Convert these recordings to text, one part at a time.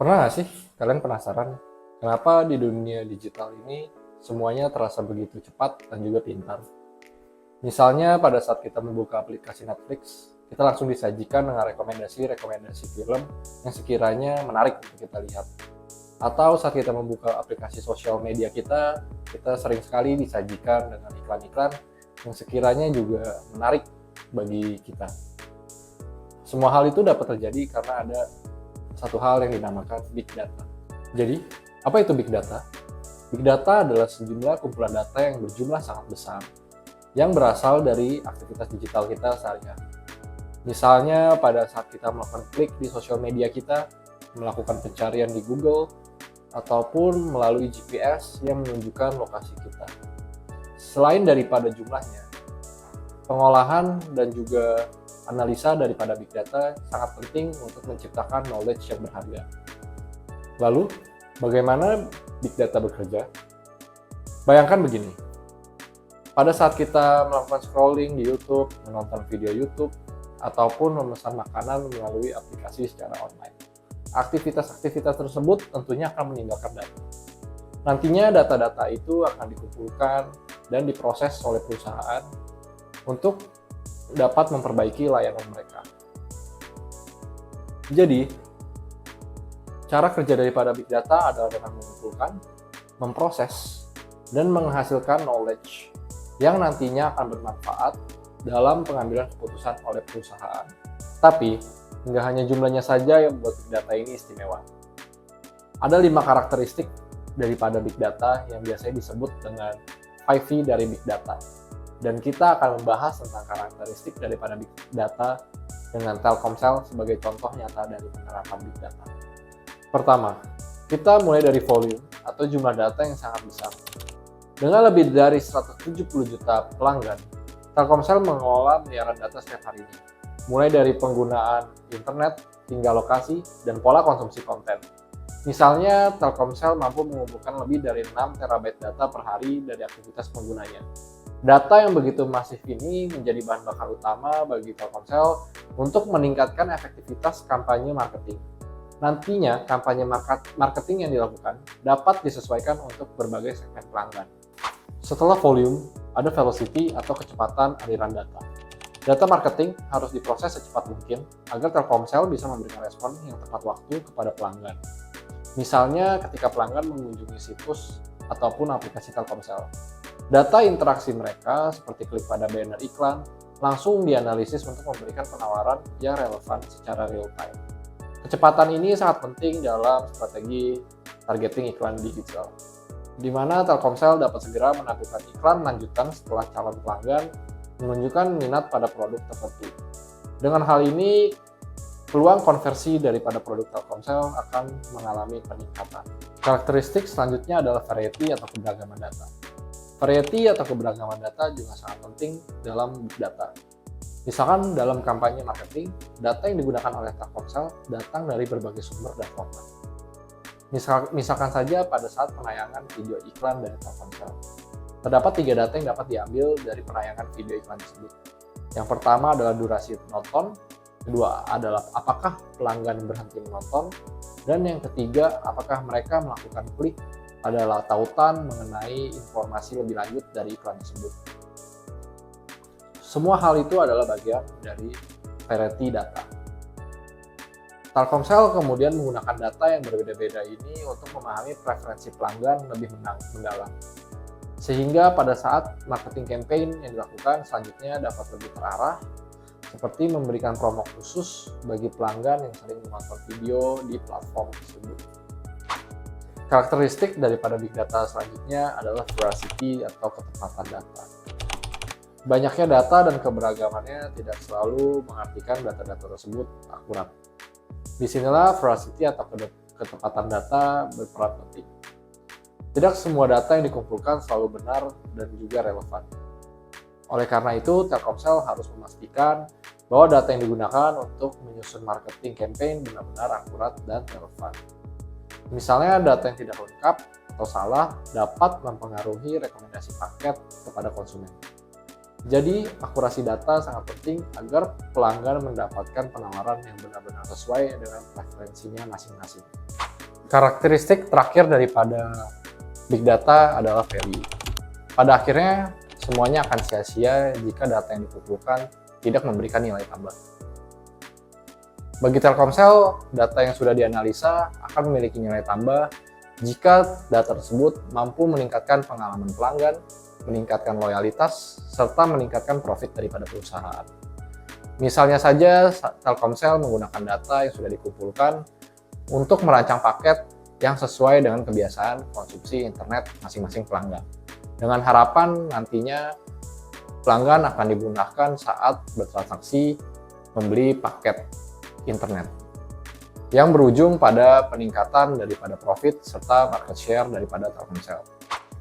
Pernah nggak sih kalian penasaran kenapa di dunia digital ini semuanya terasa begitu cepat dan juga pintar? Misalnya pada saat kita membuka aplikasi Netflix, kita langsung disajikan dengan rekomendasi-rekomendasi film yang sekiranya menarik untuk kita lihat. Atau saat kita membuka aplikasi sosial media kita sering sekali disajikan dengan iklan-iklan yang sekiranya juga menarik bagi kita. Semua hal itu dapat terjadi karena ada satu hal yang dinamakan Big Data. Jadi, apa itu Big Data? Big Data adalah sejumlah kumpulan data yang berjumlah sangat besar, yang berasal dari aktivitas digital kita sehari-hari. Misalnya, pada saat kita melakukan klik di sosial media kita, melakukan pencarian di Google, ataupun melalui GPS yang menunjukkan lokasi kita. Selain daripada jumlahnya, pengolahan dan juga analisa daripada Big Data sangat penting untuk menciptakan knowledge yang berharga. Lalu, bagaimana Big Data bekerja? Bayangkan begini, pada saat kita melakukan scrolling di YouTube, menonton video YouTube, ataupun memesan makanan melalui aplikasi secara online. Aktivitas-aktivitas tersebut tentunya akan meninggalkan data. Nantinya data-data itu akan dikumpulkan dan diproses oleh perusahaan untuk dapat memperbaiki layanan mereka. Jadi, cara kerja daripada Big Data adalah dengan mengumpulkan, memproses, dan menghasilkan knowledge yang nantinya akan bermanfaat dalam pengambilan keputusan oleh perusahaan. Tapi, nggak hanya jumlahnya saja yang membuat Big Data ini istimewa. Ada 5 karakteristik daripada Big Data yang biasanya disebut dengan 5V dari Big Data. Dan kita akan membahas tentang karakteristik daripada Big Data dengan Telkomsel sebagai contoh nyata dari penerapan Big Data. Pertama, kita mulai dari volume atau jumlah data yang sangat besar. Dengan lebih dari 170 juta pelanggan, Telkomsel mengelola miliaran data setiap harinya, mulai dari penggunaan internet hingga lokasi dan pola konsumsi konten. Misalnya, Telkomsel mampu mengumpulkan lebih dari 6 terabyte data per hari dari aktivitas penggunanya. Data yang begitu masif ini menjadi bahan bakar utama bagi Telkomsel untuk meningkatkan efektivitas kampanye marketing. Nantinya, kampanye marketing yang dilakukan dapat disesuaikan untuk berbagai segmen pelanggan. Setelah volume, ada velocity atau kecepatan aliran data. Data marketing harus diproses secepat mungkin agar Telkomsel bisa memberikan respon yang tepat waktu kepada pelanggan. Misalnya ketika pelanggan mengunjungi situs ataupun aplikasi Telkomsel. Data interaksi mereka seperti klik pada banner iklan langsung dianalisis untuk memberikan penawaran yang relevan secara real time. Kecepatan ini sangat penting dalam strategi targeting iklan digital, di mana Telkomsel dapat segera menampilkan iklan lanjutan setelah calon pelanggan menunjukkan minat pada produk tertentu. Dengan hal ini, peluang konversi daripada produk Telkomsel akan mengalami peningkatan. Karakteristik selanjutnya adalah variety atau keberagaman data. Variety atau keberagaman data juga sangat penting dalam Big Data. Misalkan dalam kampanye marketing, data yang digunakan oleh Telkomsel datang dari berbagai sumber dan format. Misalkan saja pada saat penayangan video iklan dari Telkomsel. Terdapat 3 data yang dapat diambil dari penayangan video iklan tersebut. Yang pertama adalah durasi penonton, kedua adalah apakah pelanggan berhenti menonton, dan yang ketiga apakah mereka melakukan klik adalah tautan mengenai informasi lebih lanjut dari iklan tersebut. Semua hal itu adalah bagian dari variety data. Telkomsel kemudian menggunakan data yang berbeda-beda ini untuk memahami preferensi pelanggan lebih mendalam. Sehingga pada saat marketing campaign yang dilakukan selanjutnya dapat lebih terarah, seperti memberikan promo khusus bagi pelanggan yang sering menonton video di platform tersebut. Karakteristik daripada Big Data selanjutnya adalah veracity atau ketepatan data. Banyaknya data dan keberagamannya tidak selalu mengartikan data-data tersebut akurat. Disinilah veracity atau ketepatan data berperan penting. Tidak semua data yang dikumpulkan selalu benar dan juga relevan. Oleh karena itu, Telkomsel harus memastikan bahwa data yang digunakan untuk menyusun marketing campaign benar-benar akurat dan relevan. Misalnya data yang tidak lengkap atau salah dapat mempengaruhi rekomendasi paket kepada konsumen. Jadi, akurasi data sangat penting agar pelanggan mendapatkan penawaran yang benar-benar sesuai dengan preferensinya masing-masing. Karakteristik terakhir daripada Big Data adalah value. Pada akhirnya, semuanya akan sia-sia jika data yang dikumpulkan tidak memberikan nilai tambah. Bagi Telkomsel, data yang sudah dianalisa akan memiliki nilai tambah jika data tersebut mampu meningkatkan pengalaman pelanggan, meningkatkan loyalitas, serta meningkatkan profit daripada perusahaan. Misalnya saja, Telkomsel menggunakan data yang sudah dikumpulkan untuk merancang paket yang sesuai dengan kebiasaan konsumsi internet masing-masing pelanggan. Dengan harapan nantinya pelanggan akan dimudahkan saat bertransaksi membeli paket internet, yang berujung pada peningkatan daripada profit serta market share daripada Telkomsel.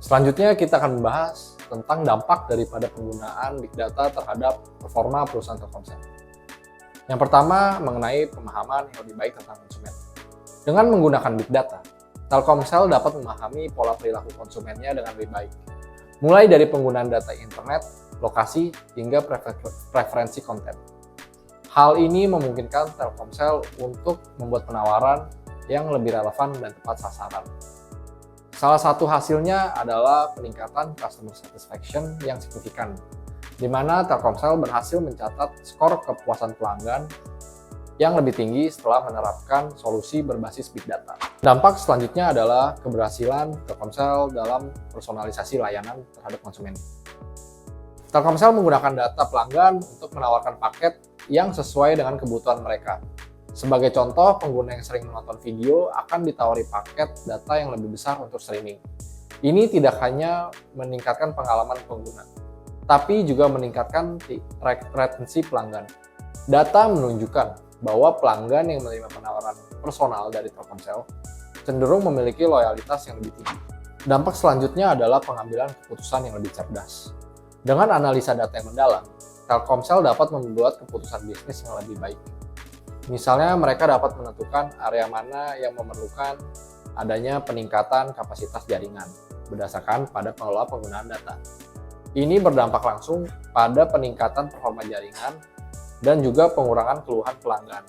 Selanjutnya kita akan membahas tentang dampak daripada penggunaan Big Data terhadap performa perusahaan Telkomsel. Yang pertama mengenai pemahaman yang lebih baik tentang konsumen. Dengan menggunakan Big Data, Telkomsel dapat memahami pola perilaku konsumennya dengan lebih baik. Mulai dari penggunaan data internet, lokasi, hingga preferensi konten. Hal ini memungkinkan Telkomsel untuk membuat penawaran yang lebih relevan dan tepat sasaran. Salah satu hasilnya adalah peningkatan customer satisfaction yang signifikan, di mana Telkomsel berhasil mencatat skor kepuasan pelanggan yang lebih tinggi setelah menerapkan solusi berbasis Big Data. Dampak selanjutnya adalah keberhasilan Telkomsel dalam personalisasi layanan terhadap konsumen. Telkomsel menggunakan data pelanggan untuk menawarkan paket yang sesuai dengan kebutuhan mereka. Sebagai contoh, pengguna yang sering menonton video akan ditawari paket data yang lebih besar untuk streaming. Ini tidak hanya meningkatkan pengalaman pengguna, tapi juga meningkatkan retensi pelanggan. Data menunjukkan bahwa pelanggan yang menerima penawaran personal dari Telkomsel cenderung memiliki loyalitas yang lebih tinggi. Dampak selanjutnya adalah pengambilan keputusan yang lebih cerdas. Dengan analisa data yang mendalam, Telkomsel dapat membuat keputusan bisnis yang lebih baik. Misalnya, mereka dapat menentukan area mana yang memerlukan adanya peningkatan kapasitas jaringan berdasarkan pada pengelola penggunaan data. Ini berdampak langsung pada peningkatan performa jaringan dan juga pengurangan keluhan pelanggan.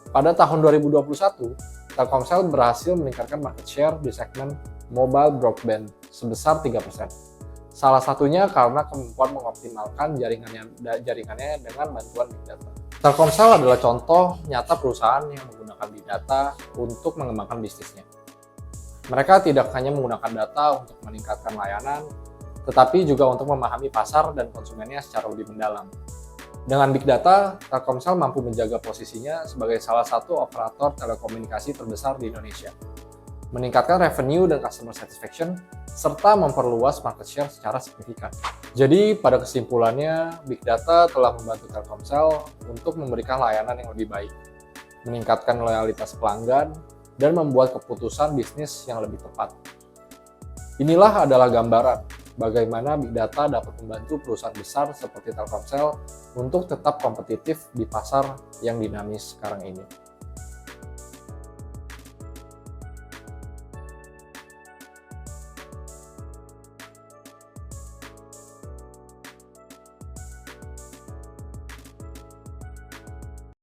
Pada tahun 2021, Telkomsel berhasil meningkatkan market share di segmen mobile broadband sebesar 3%. Salah satunya karena kemampuan mengoptimalkan jaringannya dengan bantuan Big Data. Telkomsel adalah contoh nyata perusahaan yang menggunakan Big Data untuk mengembangkan bisnisnya. Mereka tidak hanya menggunakan data untuk meningkatkan layanan, tetapi juga untuk memahami pasar dan konsumennya secara lebih mendalam. Dengan Big Data, Telkomsel mampu menjaga posisinya sebagai salah satu operator telekomunikasi terbesar di Indonesia, meningkatkan revenue dan customer satisfaction, serta memperluas market share secara signifikan. Jadi, pada kesimpulannya, Big Data telah membantu Telkomsel untuk memberikan layanan yang lebih baik, meningkatkan loyalitas pelanggan, dan membuat keputusan bisnis yang lebih tepat. Inilah adalah gambaran bagaimana Big Data dapat membantu perusahaan besar seperti Telkomsel untuk tetap kompetitif di pasar yang dinamis sekarang ini.